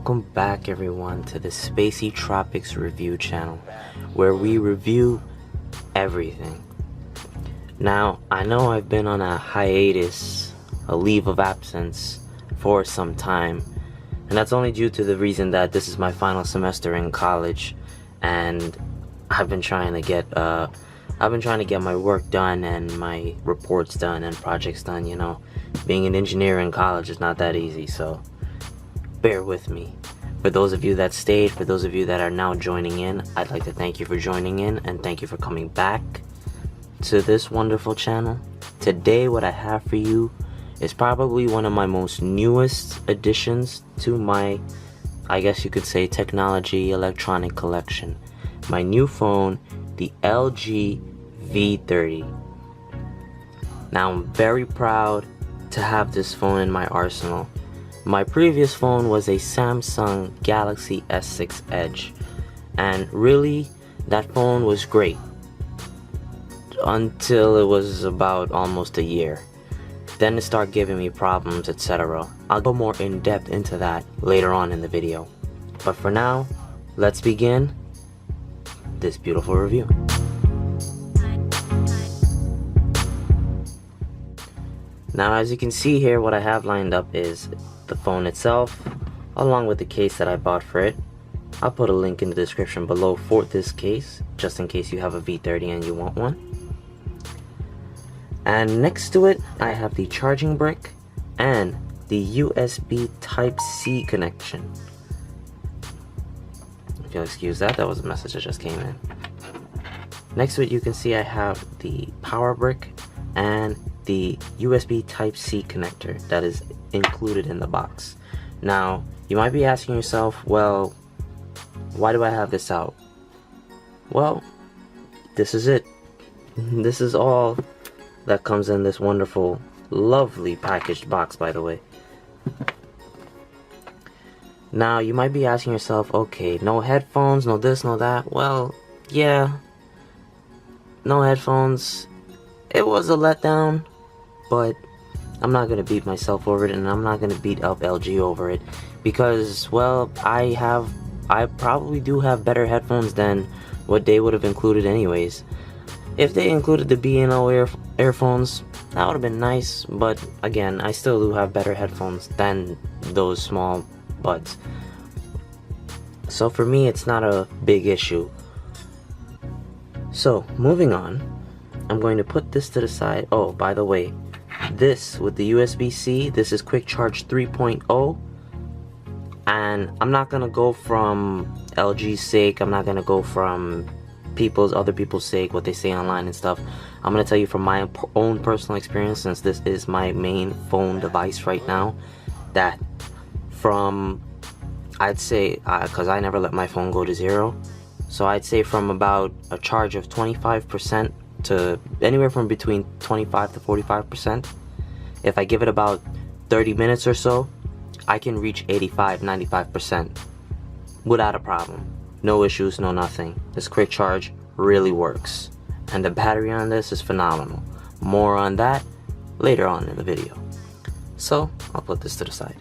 Welcome back everyone to the Spacey Tropics review channel, where we review everything. Now, I know I've been on a hiatus, a leave of absence for some time, and that's only due to the reason that this is my final semester in college, and I've been trying to get my work done and my reports done and projects done. You know, being an engineer in college is not that easy, so bear with me. For those of you that stayed, for those of you that are now joining in, I'd like to thank you for joining in and thank you for coming back to this wonderful channel. Today what I have for you is probably one of my most newest additions to my, I guess you could say, technology electronic collection. My new phone, the LG V30. Now I'm very proud to have this phone in my arsenal. My previous phone was a Samsung Galaxy S6 Edge, and really that phone was great until it was about almost a year. Then it started giving me problems, etc. I'll go more in depth into that later on in the video, but for now, let's begin this beautiful review. Now, as you can see here, what I have lined up is the phone itself, along with the case that I bought for it. I'll put a link in the description below for this case, just in case you have a V30 and you want one. And next to it, I have the charging brick and the USB Type-C connection. If you'll excuse that, that was a message that just came in. Next to it, you can see I have the power brick and the USB Type-C connector that is included in the box. Now, you might be asking yourself, well, why do I have this out? Well, this is it. This is all that comes in this wonderful, lovely packaged box, by the way. Now, you might be asking yourself, okay, no headphones, no this, no that. Well, yeah, no headphones. It was a letdown, but I'm not gonna beat myself over it, and I'm not gonna beat up LG over it, because, well, I probably do have better headphones than what they would have included anyways. If they included the B&O earphones, that would have been nice, but again, I still do have better headphones than those small buds. So for me, it's not a big issue. So, moving on, I'm going to put this to the side. Oh, by the way, this with the USB-C, this is Quick Charge 3.0, and I'm not gonna go from LG's sake, I'm not gonna go from other people's sake, what they say online and stuff. I'm gonna tell you from my own personal experience, since this is my main phone device right now, that from, I'd say, because I never let my phone go to zero, so I'd say from about a charge of 25% to anywhere from between 25 to 45%. If I give it about 30 minutes or so, I can reach 85-95% without a problem. No issues, no nothing. This quick charge really works, and the battery on this is phenomenal. More on that later on in the video. So I'll put this to the side.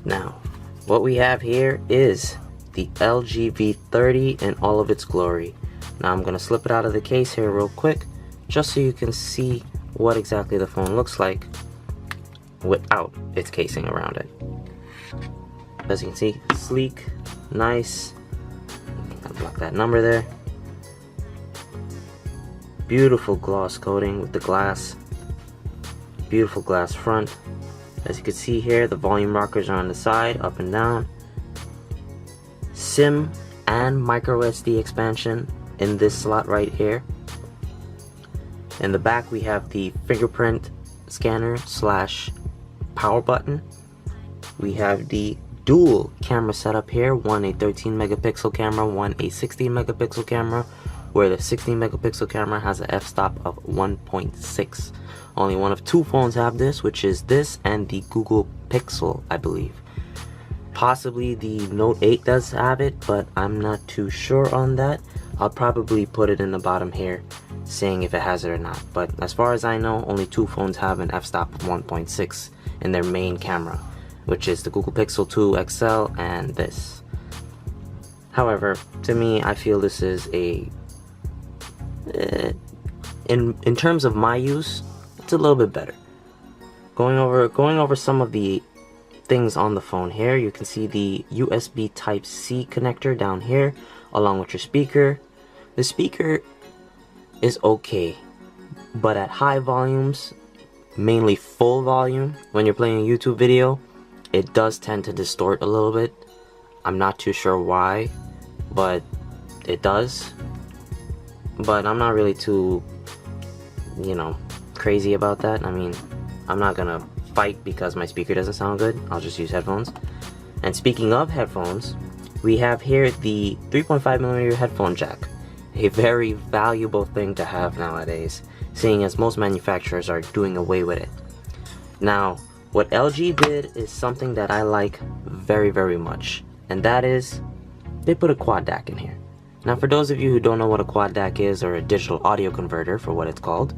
Now, what we have here is the LG V30 in all of its glory. Now I'm gonna slip it out of the case here real quick, just so you can see what exactly the phone looks like without its casing around it. As you can see, sleek, nice. I'll block that number there. Beautiful gloss coating with the glass. Beautiful glass front. As you can see here, the volume rockers are on the side, up and down. SIM and micro SD expansion in this slot right here. In the back we have the fingerprint scanner / power button. We have the dual camera setup here, one a 13 megapixel camera, one a 16 megapixel camera, where the 16 megapixel camera has a f-stop of 1.6. Only one of two phones have this, which is this and the Google Pixel, I believe. Possibly the Note 8 does have it, but I'm not too sure on that. I'll probably put it in the bottom here, saying if it has it or not. But as far as I know, only two phones have an f-stop of 1.6 in their main camera. which is the Google Pixel 2 XL and this. However, to me, I feel this is a in terms of my use, it's a little bit better. Going over some of the things on the phone here, you can see the USB Type-C connector down here, along with your speaker. The speaker is okay, but at high volumes, mainly full volume, when you're playing a YouTube video, it does tend to distort a little bit. I'm not too sure why, but it does. But I'm not really too, crazy about that. I mean, I'm not gonna fight because my speaker doesn't sound good. I'll just use headphones. And speaking of headphones, we have here the 3.5mm headphone jack. A very valuable thing to have nowadays, seeing as most manufacturers are doing away with it. Now, what LG did is something that I like very, very much. And that is, they put a quad DAC in here. Now, for those of you who don't know what a quad DAC is, or a digital audio converter for what it's called,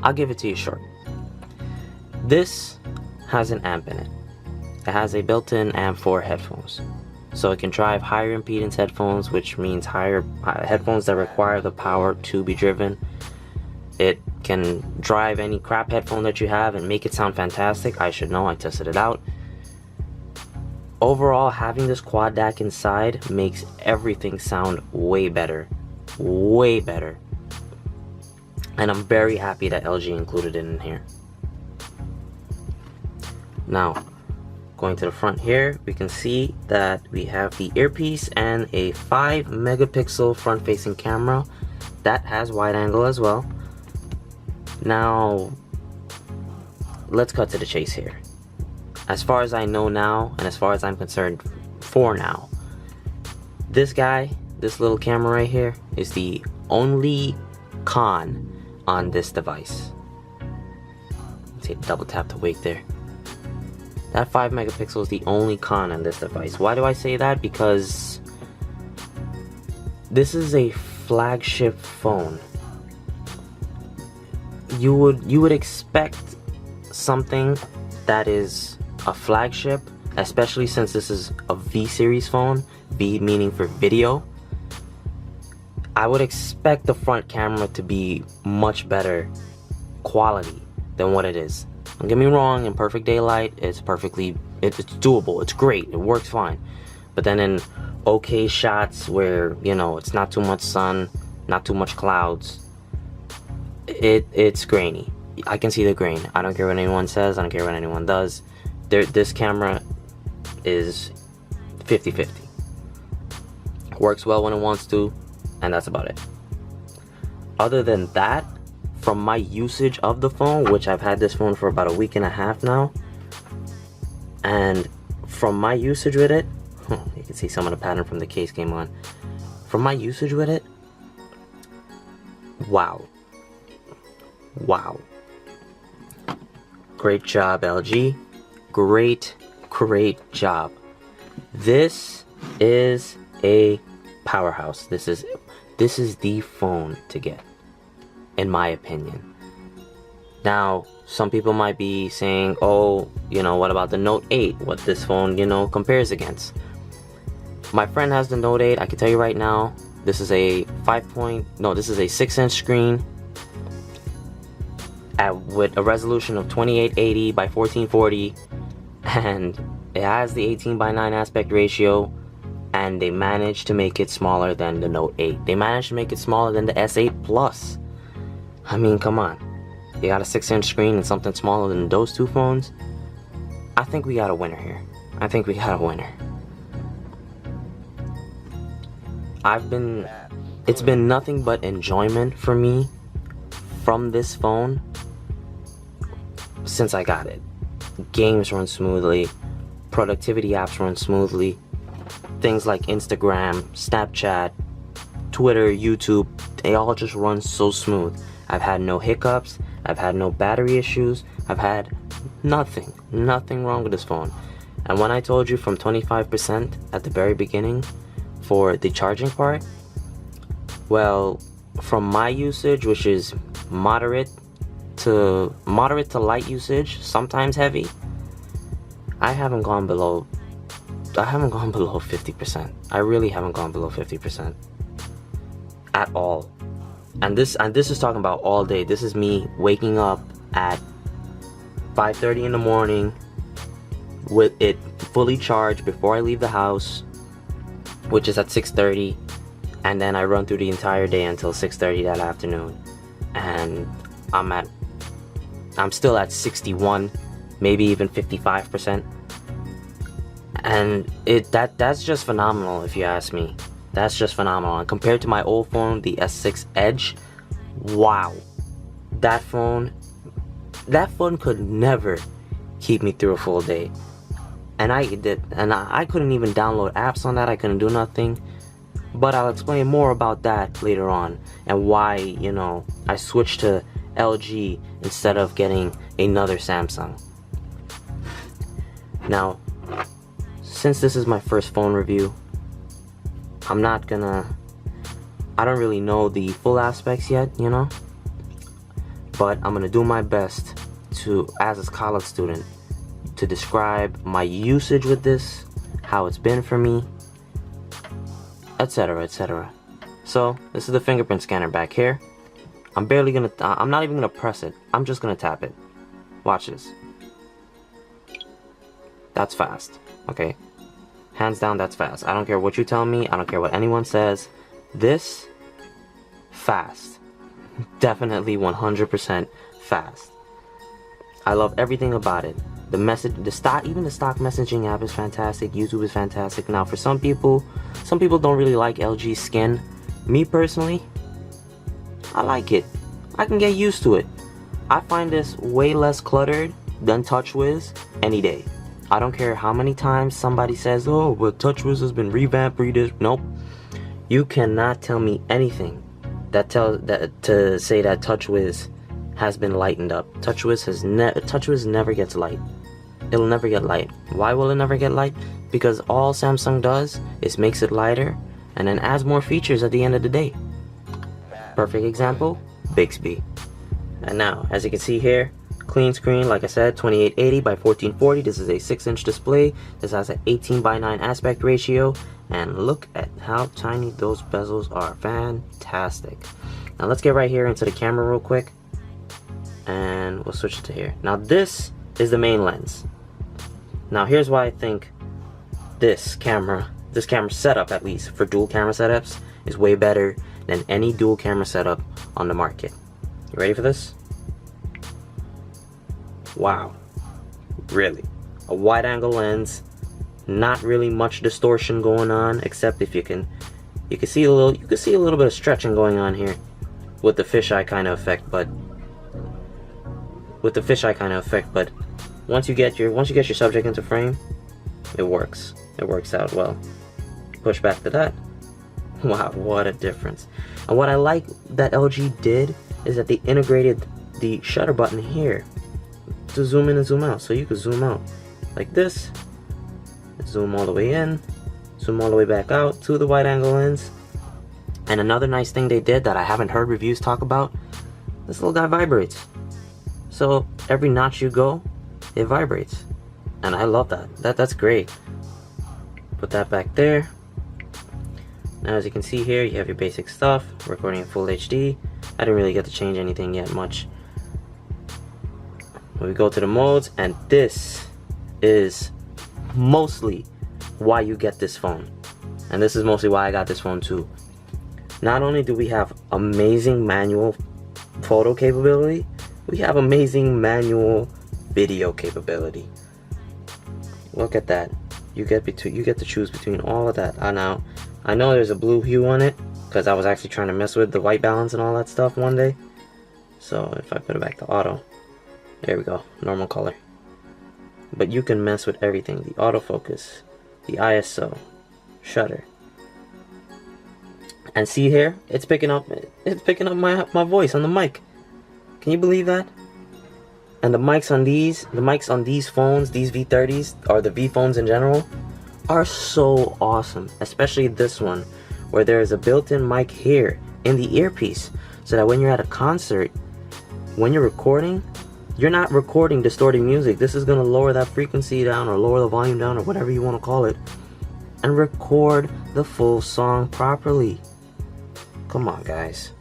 I'll give it to you short. This has an amp in it. It has a built-in amp for headphones. So it can drive higher impedance headphones, which means higher headphones that require the power to be driven. It can drive any crap headphone that you have and make it sound fantastic. I should know, I tested it out. Overall, having this quad DAC inside makes everything sound way better. Way better. And I'm very happy that LG included it in here. Now, going to the front here, we can see that we have the earpiece and a 5 megapixel front facing camera that has wide angle as well. Now, let's cut to the chase here. As far as I know now, and as far as I'm concerned for now, this little camera right here is the only con on this device. Let's hit double tap to wake there. That 5 megapixel is the only con on this device. Why do I say that? Because this is a flagship phone. You would expect something that is a flagship, especially since this is a V series phone, V meaning for video. I would expect the front camera to be much better quality than what it is. Don't get me wrong, in perfect daylight, it's doable, it's great, it works fine. But then in okay shots where, it's not too much sun, not too much clouds, it's grainy. I can see the grain. I don't care what anyone says, I don't care what anyone does. This camera is 50-50. Works well when it wants to, and that's about it. Other than that, from my usage of the phone, which I've had this phone for about a week and a half now, and from my usage with it, you can see some of the pattern from the case came on. From my usage with it, wow. Great job, LG. Great job. This is a powerhouse. This is the phone to get, in my opinion. Now, some people might be saying, oh, what about the Note 8? What this phone, compares against. My friend has the Note 8. I can tell you right now, this is a 6-inch screen with a resolution of 2880 by 1440, and it has the 18:9 aspect ratio, and they managed to make it smaller than the Note 8. They managed to make it smaller than the S8 Plus. I mean, come on. You got a 6-inch screen and something smaller than those two phones? I think we got a winner here. I think we got a winner. It's been nothing but enjoyment for me from this phone since I got it. Games run smoothly, productivity apps run smoothly, things like Instagram, Snapchat, Twitter, YouTube, they all just run so smooth. I've had no hiccups, I've had no battery issues, I've had nothing wrong with this phone. And when I told you from 25% at the very beginning for the charging part, well, from my usage, which is moderate to light usage, sometimes heavy, I haven't gone below 50%. I really haven't gone below 50% at all. And this is talking about all day. This is me waking up at 5:30 in the morning with it fully charged before I leave the house, which is at 6:30, and then I run through the entire day until 6:30 that afternoon, and I'm still at 61, maybe even 55%. And that's just phenomenal, if you ask me. That's just phenomenal. And compared to my old phone, the S6 Edge, wow, that phone could never keep me through a full day. And I couldn't even download apps on that. I couldn't do nothing. But I'll explain more about that later on, and why, you know, I switched to LG instead of getting another Samsung. Now, since this is my first phone review, I don't really know the full aspects yet, you know, but I'm gonna do my best to, as a college student, to describe my usage with this, how it's been for me, etc, etc. So this is the fingerprint scanner back here. I'm not even gonna press it. I'm just gonna tap it. Watch this. That's fast. Okay, hands down, that's fast. I don't care what you tell me. I don't care what anyone says. This, fast. Definitely 100% fast. I love everything about it. Even the stock messaging app is fantastic. YouTube is fantastic. Now, for some people don't really like LG skin. Me personally, I like it. I can get used to it. I find this way less cluttered than TouchWiz any day. I don't care how many times somebody says, oh, but TouchWiz has been revamped, Nope. You cannot tell me anything to say that TouchWiz has been lightened up. TouchWiz never gets light. It'll never get light. Why will it never get light? Because all Samsung does is makes it lighter and then adds more features at the end of the day. Perfect example, Bixby. And now, as you can see here, clean screen, like I said, 2880 by 1440. This is a 6-inch display. This has an 18:9 aspect ratio, and look at how tiny those bezels are. Fantastic. Now let's get right here into the camera real quick, and we'll switch it to here. Now this is the main lens. Now here's why I think this camera setup, at least for dual camera setups, is way better than any dual camera setup on the market. You ready for this? Wow, really, a wide angle lens, not really much distortion going on, except if you can see a little bit of stretching going on here with the fisheye kind of effect, but once you get your subject into frame, it works out well. Push back to that. Wow, what a difference. And what I like that LG did is that they integrated the shutter button here to zoom in and zoom out. So you can zoom out like this, zoom all the way in, zoom all the way back out to the wide angle lens. And another nice thing they did that I haven't heard reviews talk about, this little guy vibrates. So every notch you go, it vibrates. And I love that. That's great. Put that back there. Now, as you can see here, you have your basic stuff, recording in full HD. I didn't really get to change anything yet much. We go to the modes, and this is mostly why you get this phone. And this is mostly why I got this phone too. Not only do we have amazing manual photo capability, we have amazing manual video capability. Look at that. You get to choose between all of that. I know there's a blue hue on it because I was actually trying to mess with the white balance and all that stuff one day. So if I put it back to auto, there we go, normal color. But you can mess with everything: the autofocus, the ISO, shutter. And see here, it's picking up my voice on the mic. Can you believe that? And the mics on these phones, these V30s, or the V phones in general, are so awesome. Especially this one, where there is a built-in mic here in the earpiece, so that when you're at a concert, when you're recording, You're not recording distorted music. This is gonna lower that frequency down or lower the volume down or whatever you want to call it, and record the full song properly. Come on, guys.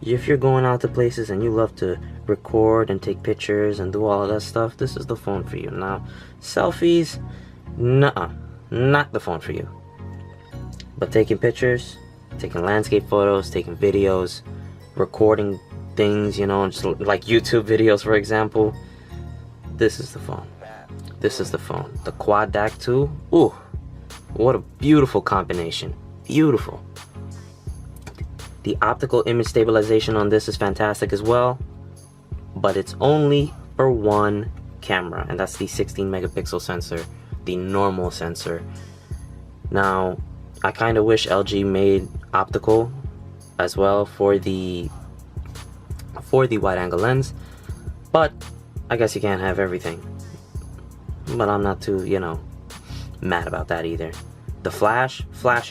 If you're going out to places and you love to record and take pictures and do all of that stuff, this is the phone for you. Now, selfies, nuh-uh, not the phone for you. But taking pictures, taking landscape photos, taking videos, recording things, you know, just like YouTube videos, for example, this is the phone. This is the phone. The Quad DAC 2, ooh, what a beautiful combination. Beautiful. The optical image stabilization on this is fantastic as well, but it's only for one camera, and that's the 16 megapixel sensor, the normal sensor. Now, I kind of wish LG made optical as well for the wide angle lens, but I guess you can't have everything. But I'm not too, you know, mad about that either. The flash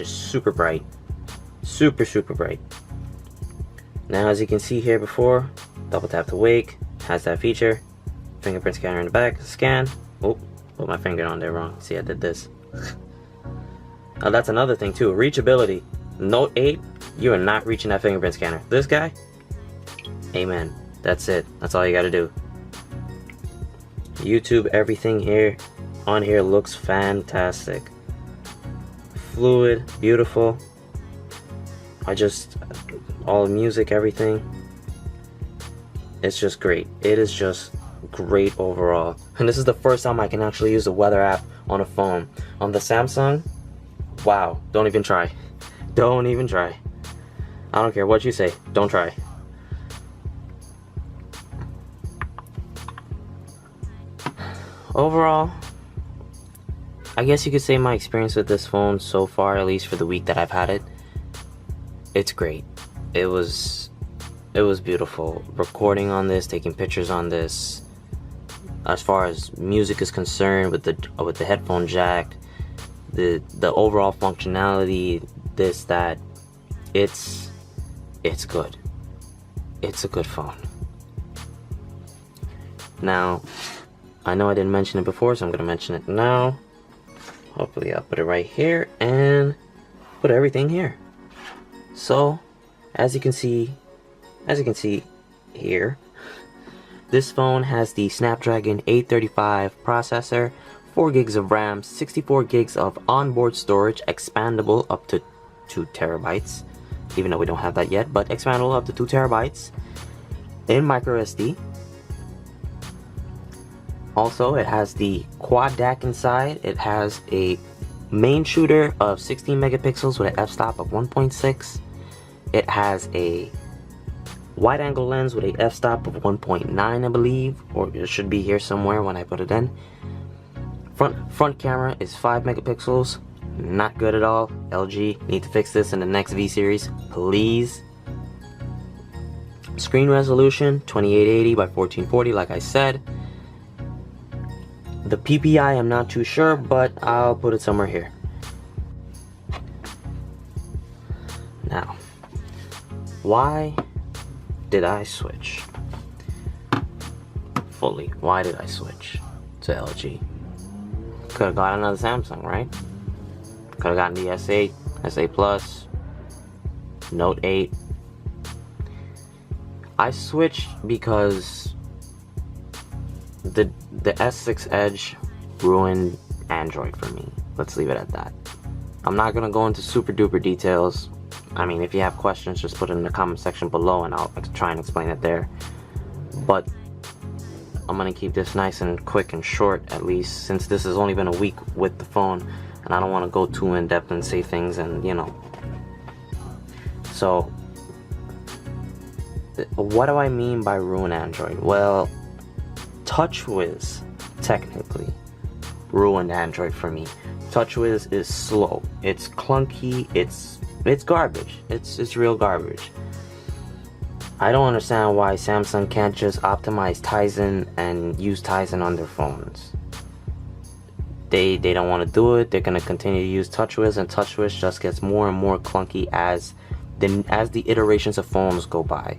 is super bright, super bright. Now, as you can see here before, double tap to wake, has that feature. Fingerprint scanner in the back, scan. Oh, put my finger on there wrong. See, I did this. Now that's another thing too, reachability. Note 8, you are not reaching that fingerprint scanner. This guy, amen. That's it. That's all you gotta do. YouTube, everything here on here looks fantastic. Fluid, beautiful. All music, everything. It's just great. It is just great overall. And this is the first time I can actually use the weather app on a phone. On the Samsung, wow, don't even try. Don't even try. I don't care what you say, don't try. Overall, I guess you could say my experience with this phone so far, at least for the week that I've had it, it's great. It was beautiful. Recording on this, taking pictures on this. As far as music is concerned, with the headphone jack, the overall functionality, this, that, it's good. It's a good phone. Now, I know I didn't mention it before, so I'm gonna mention it now. Hopefully I'll put it right here and put everything here. So, as you can see here, this phone has the Snapdragon 835 processor, 4 gigs of RAM, 64 gigs of onboard storage, expandable up to 2 terabytes, even though we don't have that yet, but expandable up to 2 terabytes in micro SD. Also, it has the Quad DAC inside. It has a main shooter of 16 megapixels with an f-stop of 1.6. It has a wide angle lens with a f-stop of 1.9, I believe, or it should be here somewhere when I put it in. Front camera is 5 megapixels. Not good at all. LG need to fix this in the next V series, please. Screen resolution 2880 by 1440, like I said. The PPI, I'm not too sure, but I'll put it somewhere here. Now, why did I switch? Fully, why did I switch to LG? Could have got another Samsung, right? Could have gotten the S8, S8 Plus, Note 8. I switched because the S6 Edge ruined Android for me. Let's leave it at that. I'm not gonna go into super duper details. I mean, if you have questions, just put it in the comment section below and I'll try and explain it there. But I'm gonna keep this nice and quick and short, at least, since this has only been a week with the phone and I don't want to go too in depth and say things, and you know. So, what do I mean by ruin Android? Well, TouchWiz technically ruined Android for me. TouchWiz is slow, it's clunky, it's garbage. It's real garbage. I don't understand why Samsung can't just optimize Tizen and use Tizen on their phones. They don't want to do it. They're gonna continue to use TouchWiz, and TouchWiz just gets more and more clunky as the iterations of phones go by.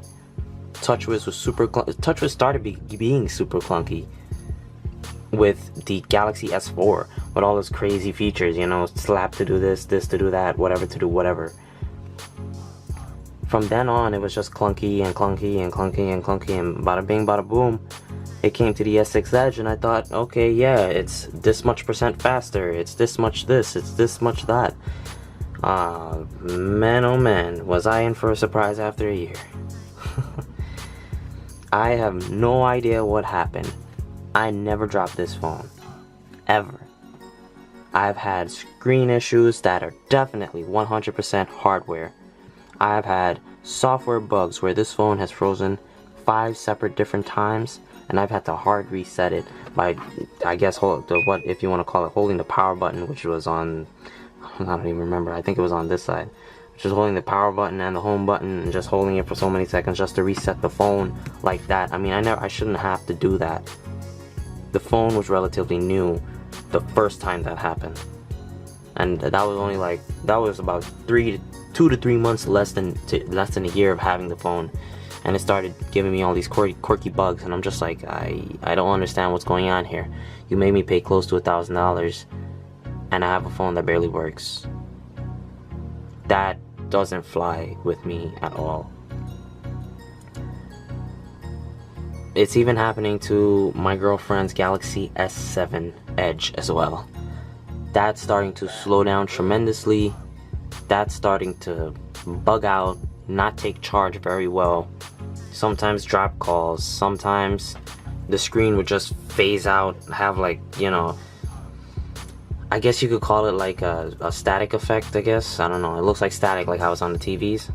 TouchWiz was TouchWiz started being super clunky with the Galaxy S4 with all those crazy features, you know, slap to do this to do that, whatever to do whatever. From then on, it was just clunky and clunky and clunky and clunky, and bada bing, bada boom, it came to the S6 Edge, and I thought, okay, yeah, it's this much percent faster, it's this much this, it's this much that. Man, oh man, was I in for a surprise after a year. I have no idea what happened. I never dropped this phone, ever. I've had screen issues that are definitely 100% hardware. I've had software bugs where this phone has frozen 5 separate different times, and I've had to hard reset it by, I guess, what if you want to call it, holding the power button, which was on, I don't even remember, I think it was on this side, which is holding the power button and the home button and just holding it for so many seconds just to reset the phone like that. I mean, I shouldn't have to do that. The phone was relatively new the first time that happened, and that was only like, that was about 2 to 3 months less than a year of having the phone, and it started giving me all these quirky bugs, and I'm just like, I don't understand what's going on here. You made me pay close to $1,000 and I have a phone that barely works. That doesn't fly with me at all. It's even happening to my girlfriend's Galaxy S7 Edge as well. That's starting to slow down tremendously. That's starting to bug out, not take charge very well. Sometimes drop calls, sometimes the screen would just phase out, have like, you know, I guess you could call it like a static effect, I guess. I don't know, it looks like static, like how it's on the TVs.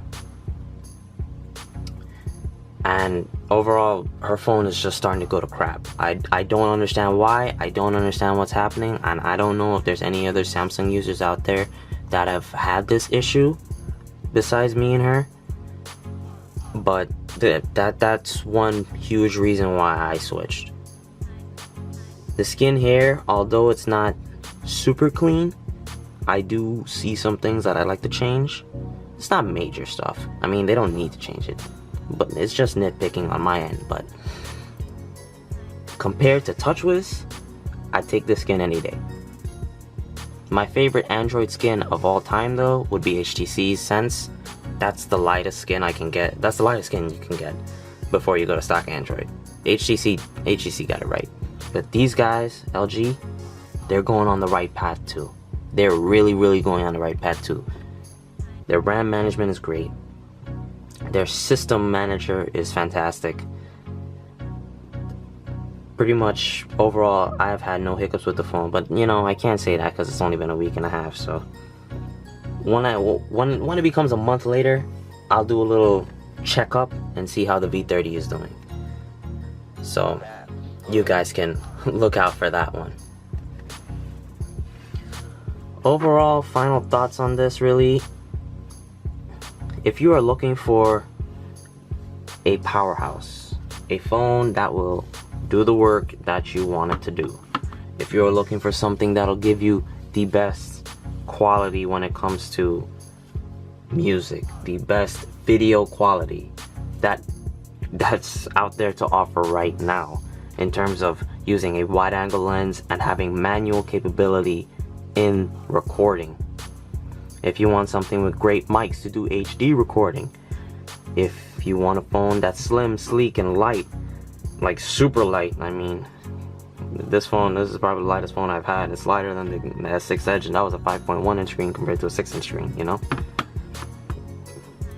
And overall, her phone is just starting to go to crap. I don't understand why, I don't understand what's happening, and I don't know if there's any other Samsung users out there that have had this issue besides me and her. But that's one huge reason why I switched. The skin here, although it's not super clean, I do see some things that I like to change. It's not major stuff. I mean, they don't need to change it, but it's just nitpicking on my end. But compared to TouchWiz, I'd take this skin any day. My favorite Android skin of all time though would be HTC's Sense. That's the lightest skin I can get. That's the lightest skin you can get before you go to stock Android. HTC got it right. But these guys, LG, they're going on the right path too. They're really going on the right path too. Their brand management is great. Their system manager is fantastic. Pretty much overall, I've had no hiccups with the phone, but you know, I can't say that because it's only been a week and a half. So when it becomes a month later, I'll do a little checkup and see how the V30 is doing. So you guys can look out for that one. Overall, final thoughts on this really. If you are looking for a powerhouse, a phone that will do the work that you want it to do, if you're looking for something that'll give you the best quality when it comes to music, the best video quality that's out there to offer right now in terms of using a wide angle lens and having manual capability in recording. If you want something with great mics to do HD recording, if you want a phone that's slim, sleek, and light, like super light, I mean, this is probably the lightest phone I've had. It's lighter than the S6 Edge, and that was a 5.1 inch screen compared to a 6 inch screen, you know?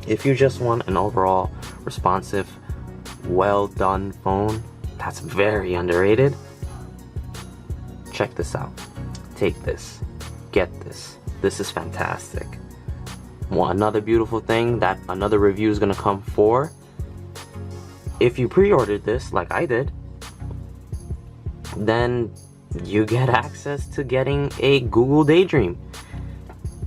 If you just want an overall responsive, well done phone that's very underrated, check this out. Take this, get this. This is fantastic. Well, another beautiful thing that another review is gonna come for, if you pre-ordered this like I did, then you get access to getting a Google Daydream,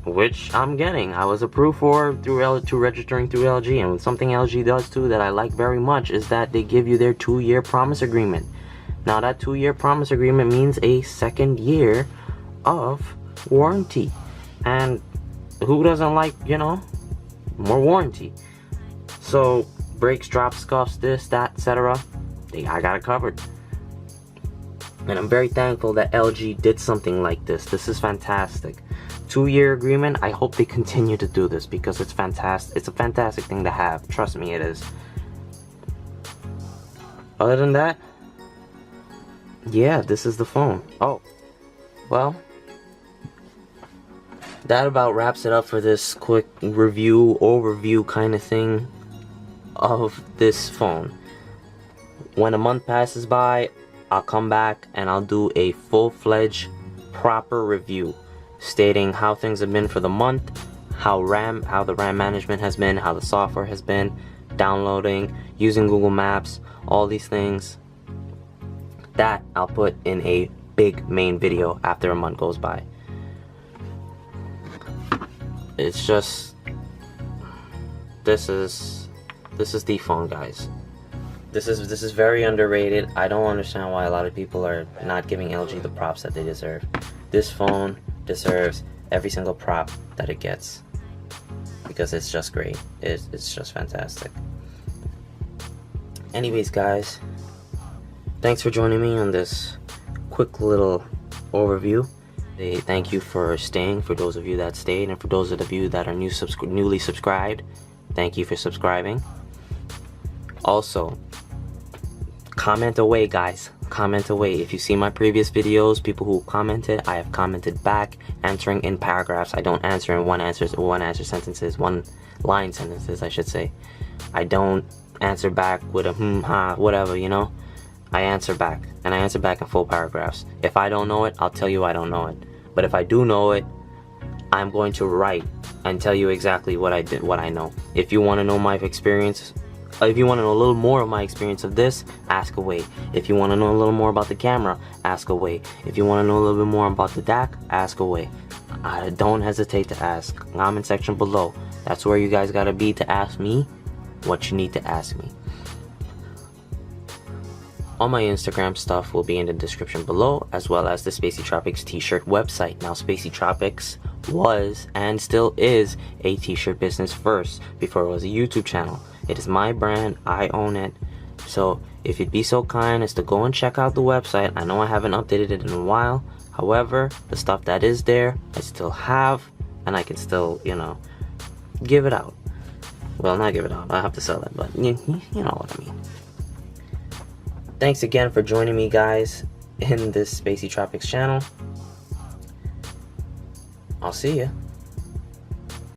which I'm getting. I was approved for through registering through LG, and something LG does too that I like very much is that they give you their 2-year promise agreement. Now that 2-year promise agreement means a second year of warranty, and who doesn't like, you know, more warranty? So breaks, drops, scuffs, this, that, etc. I got it covered. And I'm very thankful that LG did something like this. This is fantastic. 2-year agreement. I hope they continue to do this because it's fantastic. It's a fantastic thing to have. Trust me, it is. Other than that, yeah, this is the phone. Oh, well, that about wraps it up for this quick review, overview kind of thing of this phone. When a month passes by, I'll come back and I'll do a full-fledged proper review stating how things have been for the month, how the RAM management has been, how the software has been, downloading, using Google Maps, all these things. That I'll put in a big main video after a month goes by. It's just, this is the phone, guys. This is very underrated. I don't understand why a lot of people are not giving LG the props that they deserve. This phone deserves every single prop that it gets because it's just great. It's just fantastic. Anyways, guys, thanks for joining me on this quick little overview. Thank you for staying, for those of you that stayed, and for those of you that are newly subscribed, thank you for subscribing. Also, comment away, guys. Comment away. If you see my previous videos, people who commented, I have commented back, answering in paragraphs. I don't answer in one line sentences, I should say. I don't answer back with a ha, whatever, you know. I answer back, and I answer back in full paragraphs. If I don't know it, I'll tell you I don't know it. But if I do know it, I'm going to write and tell you exactly what I did, what I know. If you want to know my experience, if you want to know a little more of my experience of this, ask away. If you want to know a little more about the camera, ask away. If you want to know a little bit more about the DAC, ask away. Don't hesitate to ask. Comment section below. That's where you guys gotta be to ask me what you need to ask me. All my Instagram stuff will be in the description below, as well as the Spacey Tropics t-shirt website. Now, Spacey Tropics was and still is a t-shirt business first, before it was a YouTube channel. It is my brand, I own it. So if you'd be so kind as to go and check out the website. I know I haven't updated it in a while. However, the stuff that is there, I still have, and I can still, you know, give it out. Well, not give it out, I have to sell it, but you know what I mean. Thanks again for joining me, guys, in this Spacey Tropics channel. I'll see ya.